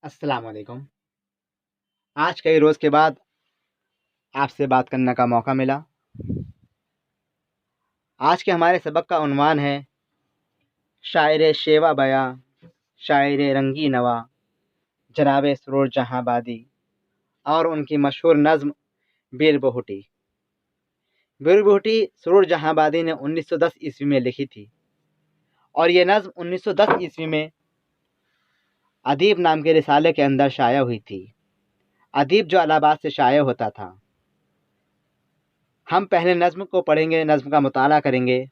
अस्सलाम वालेकुम। आज कई रोज़ के बाद आपसे बात करने का मौका मिला। आज के हमारे सबक का उन्वान है शायर शेवा बयां, शायर रंगी नवा, जनाब सरूर जहाँबादी और उनकी मशहूर नज़्म बीर बहुटी। बीर बहुटी सरूर जहाँबादी ने 1910 ईस्वी में लिखी थी और ये नज़्म 1910 ईस्वी में अदीब नाम के रिसाले के अंदर शाया हुई थी। अदीब जो इलाहाबाद से शाया होता था। हम पहले नज़्म को पढ़ेंगे, नज़्म का मुताला करेंगे।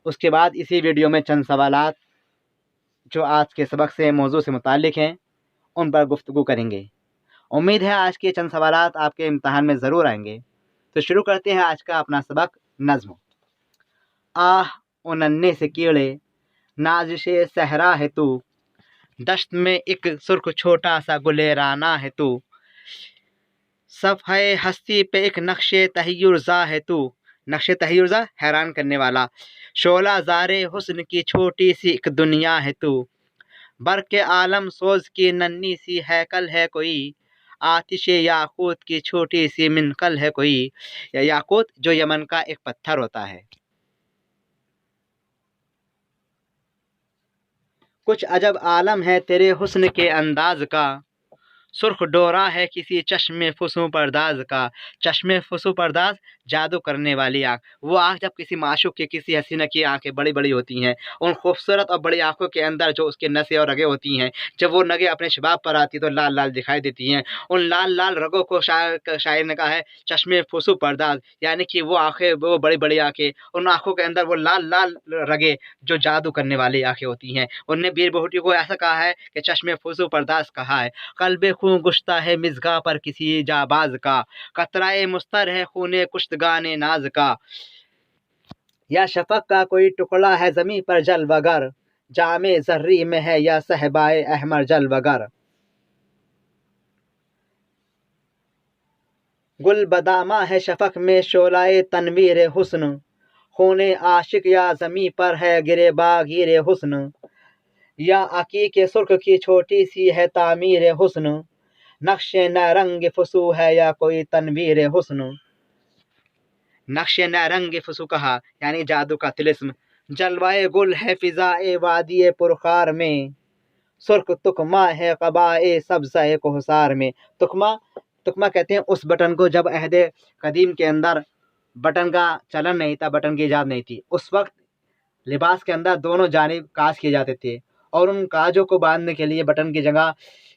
उसके बाद इसी वीडियो में चंद सवालात जो आज के सबक से मौजू से मुताल्लिक़ हैं उन पर गुफ्तगू करेंगे। उम्मीद है आज के चंद सवालात आपके इम्तिहान में ज़रूर आएंगे। तो शुरू करते हैं आज का अपना सबक। नज़्म। आह ओ नन्हे से कीड़े, नाज़िशे सहरा है तू, दश्त में एक सुर्ख छोटा सा गुलेराना है तू, सफ़हे हस्ती पे एक नक्शे तहय्युरज़ा है तू, नक्शे तहय्युरज़ा हैरान करने वाला, शोला ज़ारे हुस्न की छोटी सी एक दुनिया है तू, बरक़े आलम सोज़ की नन्ही सी हैकल है कोई, आतिशे याकूत की छोटी सी मिनकल है कोई। याकूत जो यमन का एक पत्थर होता है। कुछ अजब आलम है तेरे हुस्न के अंदाज का, सुर्ख डोरा है किसी चश्मे फुसू परदाज का। चश्मे फुसू परदाज जादू करने वाली आँख। वो आँख जब किसी माशूक की, किसी हसीना की आँखें बड़ी बड़ी होती हैं, उन खूबसूरत और बड़ी आँखों के अंदर जो उसके नसें और रगें होती हैं, जब वो नगें अपने शबाब पर आती तो लाल लाल दिखाई देती हैं। उन लाल लाल रगों को शायर ने कहा है चश्मे फुसू परदाज, यानी कि वो आँखें, वो बड़ी बड़ी आँखें, उन आँखों के अंदर वो लाल लाल रगें जो जादू करने वाली आँखें होती हैं। उनने बीर बहुटी को ऐसा कहा है कि चश्मे फुसू परदाज कहा है। कल्बे खून गुश्ता है मिज़गा पर किसी जाबाज का, कतराए मुस्तर है खूने कुश्तगाने नाज का, या शफक का कोई टुकड़ा है ज़मीं पर जल वगर, जामे ज़र्री में है या सहबाए अहमर जल वगर, गुल बदामा है शफक में शोलाए तनवीर हुस्न, खूने आशिक या ज़मीं पर है गिरे बागीर हुस्न, या अकीके सुर्ख की छोटी सी है तामीर हुस्न, नक्शे नारंग फसू है या कोई तनवीर हुस्न। नक्शे नारंग फसू कहा यानी जादू का तिलिस्म। जलवाए गुल है फिजाए वादिये पुरखार में, सुर्ख तुकमा है कबाए सब्ज़ाए कोहसार में। तुकमा, तुकमा कहते हैं उस बटन को जब अहदे कदीम के अंदर बटन का चलन नहीं था, बटन की ईजाद नहीं थी। उस वक्त लिबास के अंदर दोनों जानिब काज किए जाते थे और उन काजों को बांधने के लिए बटन की जगह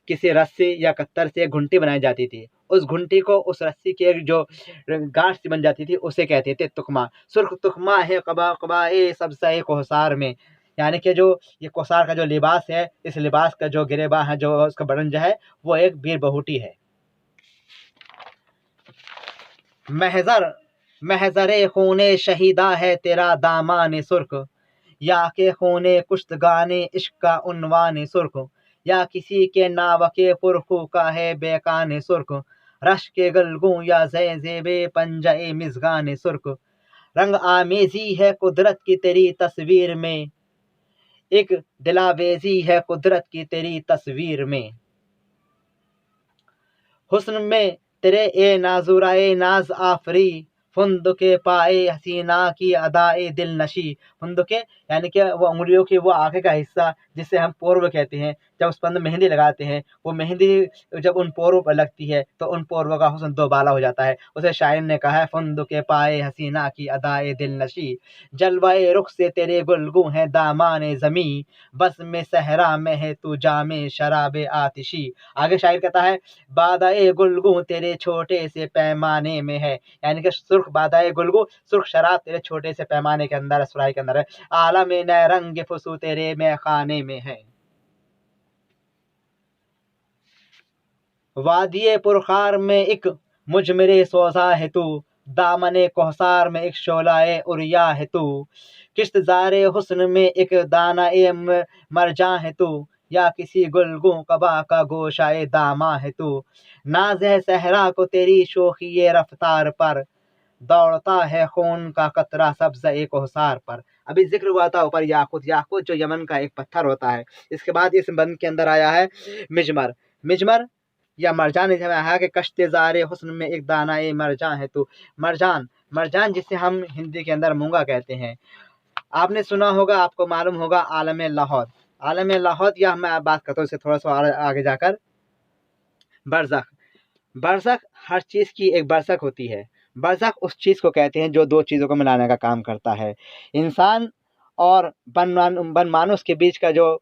किसी रस्सी या कत्तर से घुंटी बनाई जाती थी। उस घुंटी को उस रस्सी के जो गांठ सी बन जाती थी उसे कहते थे तुकमा। सुर्ख तुकमा है कबा कबाए सबसे कोहसार में, यानी कि जो ये कोसार का जो लिबास है, इस लिबास का जो गिरेबा है, जो उसका बटन जो है वो एक बीर बहुटी है। महजर महजरे खूने शहीदा है तेरा दामाने सुर्ख, या के खूने कुश्तगाने इश्क का उन्वान सुर्ख, या किसी के नावके पुरखू का है बेकान सुर्ख, रश के गलगू या ज़ेबे पंजाए मिज़गान सुर्ख, रंग आमेज़ी है कुदरत की तेरी तस्वीर में, एक दिलावेज़ी है कुदरत की तेरी तस्वीर में, हुस्न में तेरे ए नाजुराए नाज आफरी, फुंदुके पाए हसीना की अदाए दिल नशी। फुंदुके यानी कि वो उंगलियों की वो आगे का हिस्सा जिसे हम पोर्व कहते हैं, जब उस पर हम मेहंदी लगाते हैं, वो मेहंदी जब उन पोरों पर लगती है तो उन पोरों का हुस्न दोबाला हो जाता है। उसे शायर ने कहा है फुंदुके पाए हसीना की अदाए दिल नशी, जलवाए रुख से तेरे गुलगू हैं दामाने ज़मीं, बस में सहरा में है तू जामे शराबे आतिशी। आगे शायर कहता है बादाए गुलगू तेरे छोटे से पैमाने में है, यानी कि सुर्ख बादाए गुलगू, सुर्ख शराब तेरे छोटे से पैमाने के अंदर, सुराही के अंदर है। आलम नरंग फुसू तेरे में खाने में है, वादिये पुरखार में एक मुजमरे सोजा है तू, दामने कोहसार में एक शोलाए उरिया है तू, किश्त ज़ारे हुस्न में एक दाना ए मरजा है तू, या किसी गुलगू कबा का गोशाए दामा है तू, नाज है सहरा को तेरी शोखी रफ्तार पर, दौड़ता है खून का कतरा सब्ज़ ए कोहसार पर। अभी जिक्र हुआ था ऊपर याकूत, याकूत जो यमन का एक पत्थर होता है। इसके बाद इस बंद के अंदर आया है मिजमर। मिजमर या मरजान इसमें आया कि कश्ते ज़ारे हुस्न में एक दाना ए मरजान है तो मरजान, मरजान जिसे हम हिंदी के अंदर मूंगा कहते हैं। आपने सुना होगा, आपको मालूम होगा आलम लाहौर, आलम लाहौर या मैं बात करता हूँ इससे थोड़ा सा आगे जाकर बरज़ख। बरज़ख हर चीज़ की एक बरज़ख होती है। बरज़ख उस चीज़ को कहते हैं जो दो चीज़ों को मिलाने का काम करता है। इंसान और बनमानुस के बीच का जो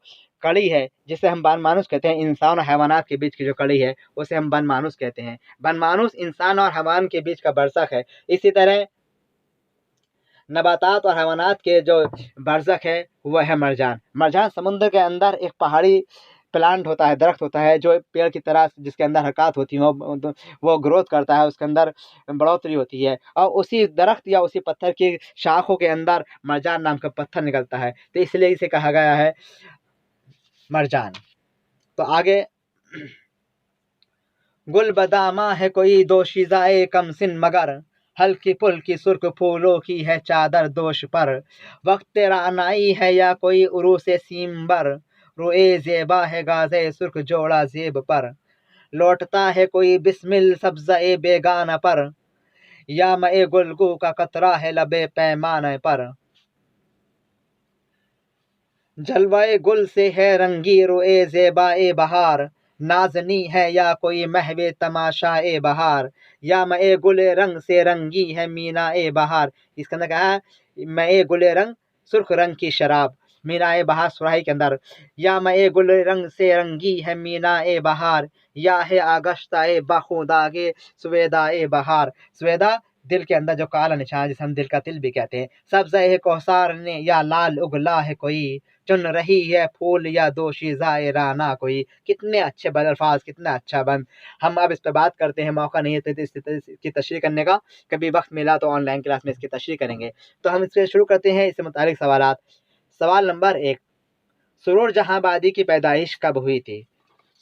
कड़ी है जिसे हम बनमानुस कहते हैं, इंसान और हैवानात के बीच की जो कड़ी है उसे हम बनमानुस कहते हैं। बनमानुस इंसान और हैवान के बीच का बरज़ख है। इसी तरह नबातात और हैवानात के जो बरज़ख है वह है मरजान। मरजान समुद्र के अंदर एक पहाड़ी प्लांट होता है, दरख्त होता है जो पेड़ की तरह जिसके अंदर हरकत होती है, वो ग्रोथ करता है, उसके अंदर बढ़ोतरी होती है और उसी दरख्त या उसी पत्थर की शाखों के अंदर मरजान नाम का पत्थर निकलता है, तो इसलिए इसे कहा गया है मरजान। तो आगे गुल बदामा है कोई दोशीज़ाए कम सिन मगर, हल्की फुल्की सुर्ख फूलों की है चादर दोष पर, वक्त रानाई है या कोई उरूसे सीमबर, रोए ज़ेबा है गाज़े सुर्ख जोड़ा ज़ेब पर, लौटता है कोई बिस्मिल सब्ज़े बेगाना पर, या मए गुलगू का कतरा है लबे पैमाने पर, जलवाए गुल से है रंगी रोए ज़ेबाए बहार, नाज़नी है या कोई महवे तमाशाए बहार, या मए गुले रंग से रंगी है मीनाए बहार। इसके अंदर कहा है मए गुले रंग सुर्ख रंग की शराब, मीनाए बहार सुराही के अंदर, या मए गुले रंग से रंगी है मीनाए बहार, या है आगश्ताए बाखुदागे सुवेदाए बहार। सुवेदा दिल के अंदर जो काला निशान जिसे हम दिल का तिल भी कहते हैं। सब्ज़े कौसार ने या लाल उगला है कोई, चुन रही है फूल या दोशीज़ाए राना कोई। कितने अच्छे अल्फाज, कितना अच्छा बंद। हम अब इस पर बात करते हैं, मौका नहीं है तो इसकी तशरीह करने का, कभी वक्त मिला तो ऑनलाइन क्लास में इसकी तशरीह करेंगे। तो हम इससे शुरू करते हैं इससे मुतालिक सवालात। सवाल नंबर 1, सुरूर जहांबादी की पैदाइश कब हुई थी?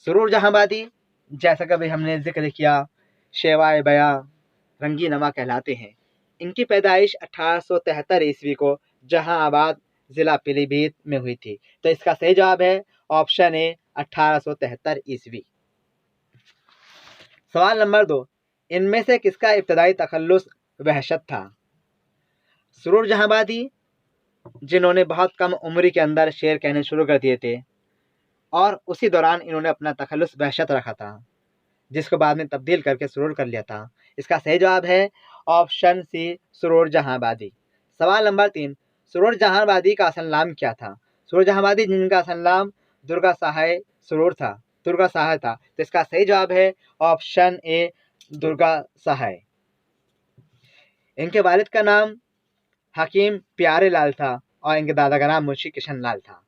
सुरूर जहांबादी जैसा कभी हमने जिक्र किया शेवाए बया रंगी नमा कहलाते हैं। इनकी पैदाइश 1873 ईस्वी को जहांआबाद ज़िला पीलीभीत में हुई थी। तो इसका सही जवाब है ऑप्शन ए 1873 ईस्वी। सवाल नंबर 2, इनमें से किसका इब्तदाई तखल्लुस वहशत था? सुरूर जहांबादी जिन्होंने बहुत कम उम्र के अंदर शेर कहने शुरू कर दिए थे और उसी दौरान इन्होंने अपना तखल्लुस वहशत रखा था, जिसको बाद में तब्दील करके सुरूर कर लिया था। इसका सही जवाब है ऑप्शन सी सुरूर जहांबादी। सवाल नंबर 3, सुरूर जहांबादी का असल नाम क्या था? सुरूर जहांबादी जिनका असल नाम दुर्गा सहाय सुरूर था, दुर्गा सहाय था। तो इसका सही जवाब है ऑप्शन ए दुर्गा सहाय। इनके वालिद का नाम हकीम प्यारे लाल था और इनके दादा का नाम मुंशी किशन लाल था।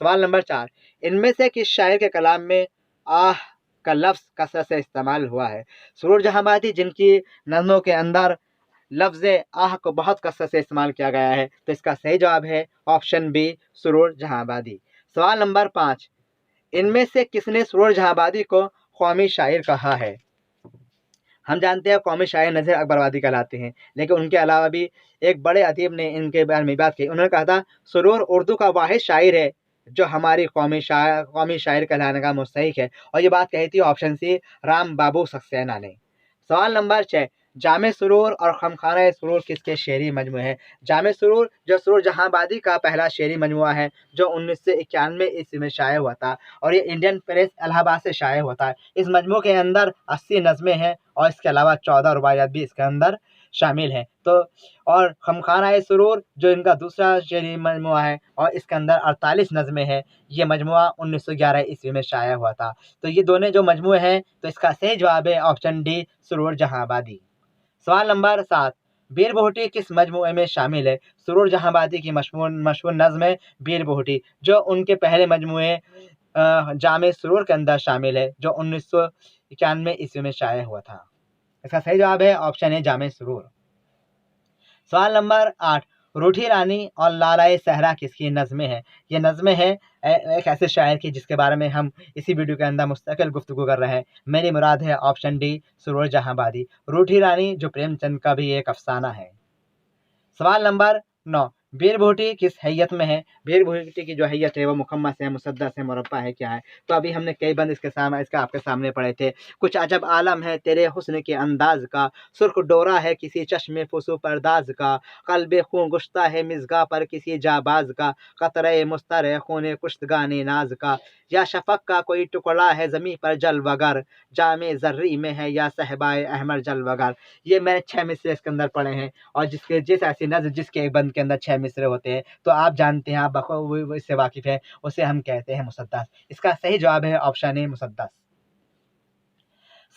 सवाल नंबर 4, इनमें से किस शायर के कलाम में आह का लफ्ज़ कसरत से इस्तेमाल हुआ है? सुरूर जहांबादी जिनकी नज़्मों के अंदर लफ्ज़ आह को बहुत कसरत से इस्तेमाल किया गया है। तो इसका सही जवाब है ऑप्शन बी सुरूर जहांबादी। सवाल नंबर 5, इनमें से किसने सुरूर जहांबादी को कौमी शायर कहा है? हम जानते हैं कौमी शायर नज़ीर अकबरवादी कहलाते हैं, लेकिन उनके अलावा भी एक बड़े अदीब ने इनके बारे में बात की। उन्होंने कहा था सुरूर उर्दू का वाहिद शायर है जो हमारी कौमी शायर कहलाने का मुस्तहिक है, और ये बात कही थी ऑप्शन सी राम बाबू सक्सेना ने। सवाल नंबर 6, जामे सुरूर और खमखाना सुरूर किसके शेरी मजमू है? जामे सुरूर जो सुरूर जहांबादी का पहला शेरी मजमुआ है जो 1991 ईस्वी में शाये हुआ था और ये इंडियन प्रेस इलाहाबाद से शाये हुआ था। इस मजमू के अंदर 80 नज़में हैं और इसके अलावा 14 रुबाइयात भी इसके अंदर शामिल हैं। तो और खमखाना सुरूर जो इनका दूसरा शेरी मजमुआ है और इसके अंदर 48 नज़में हैं। ये मजमुआ 1911 ईस्वी में शाया हुआ था। तो ये दोनों जो मजमुए हैं तो इसका सही जवाब है ऑप्शन डी सुरूर जहांबादी। सवाल नंबर 7, बीर बोहटी किस मजमुए में शामिल है? सुरूर जहांबादी की मशहूर नज़्म है बीर बोहटी जो उनके पहले मजमुए जामे सुरूर के अंदर शामिल है जो 1991 ईस्वी में शाया हुआ था। इसका सही जवाब है ऑप्शन ए जामे सुरूर। सवाल नंबर 8, रूठी रानी और लालाए सहरा किसकी नज़में हैं? ये नज़में हैं एक ऐसे शायर की जिसके बारे में हम इसी वीडियो के अंदर मुस्तकिल गुफ्तगू कर रहे हैं। मेरी मुराद है ऑप्शन डी सुरूर जहांबादी। रूठी रानी जो प्रेमचंद का भी एक अफसाना है। सवाल नंबर 9, बेर भोटी किस हैयत में है? बेर भोटी की जो हैयत है वो मुखम्मस है, मुसद्दस है, मुरब्बा है, क्या है? तो अभी हमने कई बंद इसका आपके सामने पढ़े थे। कुछ अजब आलम है तेरे हुस्न के अंदाज का, सुर्ख डोरा है किसी चश्मे फुसू परदाज का, कल्बे खून गुश्ता है मिज़गा पर किसी जाबाज का, कतरे मुस्तर खूने कुश्तगानी नाज का, या शफक का कोई टुकड़ा है ज़मीं पर जल वगर, जामे ज़र्री में है या सहबाए अहमर जल वगर। ये मैंने 6 मिसरे इसके अंदर पढ़े हैं, और जिस ऐसी नज़्म जिसके एक बंद के अंदर 6 मिसरे होते हैं, तो आप जानते हैं, आप बखूबी इससे वाकिफ़ हैं, उसे हम कहते हैं मुसद्दस। इसका सही जवाब है ऑप्शन ए मुसद्दस।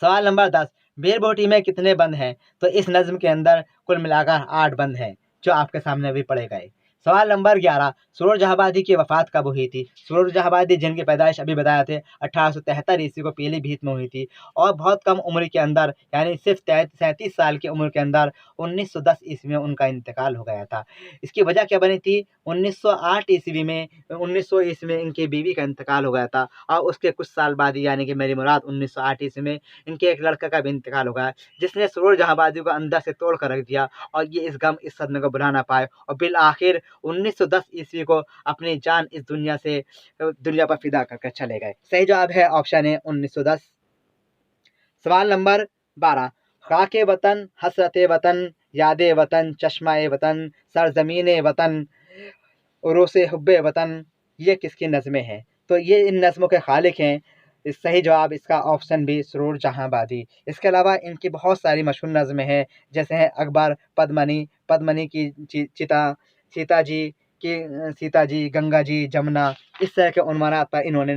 सवाल नंबर 10, बेर बोटी में कितने बंद हैं? तो इस नज़्म के अंदर कुल मिलाकर 8 बंद हैं, जो आपके सामने अभी पढ़े गए। सवाल नंबर 11, सुरूर जहांबादी की वफ़ात कब हुई थी? सुरूर जहांबादी जिनकी पैदाइश अभी बताए थे 1873 ईस्वी को पीलीभीत में हुई थी, और बहुत कम उम्र के अंदर, यानी सिर्फ 37 साल की उम्र के अंदर 1910 ईस्वी में उनका इंतकाल हो गया था। इसकी वजह क्या बनी थी? 1908 ईस्वी में 1900 ईस्वी में इनकी बीवी का इंतकाल हो गया था, और उसके कुछ साल बाद, यानी कि मेरी मुराद 1908 ईस्वी में इनके एक लड़का का भी इंतकाल हो गया, जिसने सुरूर जहांबादी को अंदर से तोड़ कर रख दिया, और ये इस गम, इस सदमे को भुला ना पाए, और बिल आखिर 1910 ईस्वी को अपनी जान इस दुनिया पर फिदा करके चले गए। सही जवाब है ऑप्शन है 1910। सवाल नंबर 12, खाके वतन, हसरते वतन, यादे वतन, चश्माए वतन, सरजमीने वतन, उरूसे हुब्बे वतन, ये किसकी नज़में हैं? तो ये इन नज़मों के खालिक हैं। सही जवाब इसका ऑप्शन बी सुरूर जहांबादी। इसके अलावा इनकी बहुत सारी मशहूर नज़में हैं, जैसे हैं अकबर, पद्मनी, पद्मनी की चिता, सीता जी की सीता जी, गंगा जी, जमुना, इस तरह के उन्मानात पर इन्होंने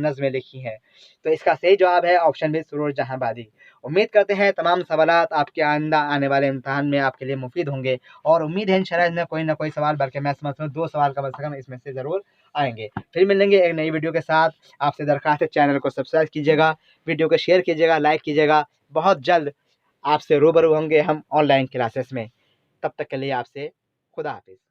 नज़में लिखी हैं। तो इसका सही जवाब है ऑप्शन बी सुरूर जहांबादी। उम्मीद करते हैं तमाम सवालात आपके आइंदा आने वाले इम्तिहान में आपके लिए मुफीद होंगे, और उम्मीद है इंशाल्लाह इसमें कोई ना कोई सवाल, बल्कि मैं समझता हूँ 2 सवाल कम से कम इसमें से ज़रूर आएंगे। फिर मिलेंगे एक नई वीडियो के साथ। आपसे दरख्वास्त है चैनल को सब्सक्राइब कीजिएगा, वीडियो को शेयर कीजिएगा, लाइक कीजिएगा। बहुत जल्द आपसे रूबरू होंगे हम ऑनलाइन क्लासेस में। तब तक के लिए आपसे खुदा हाफिज़।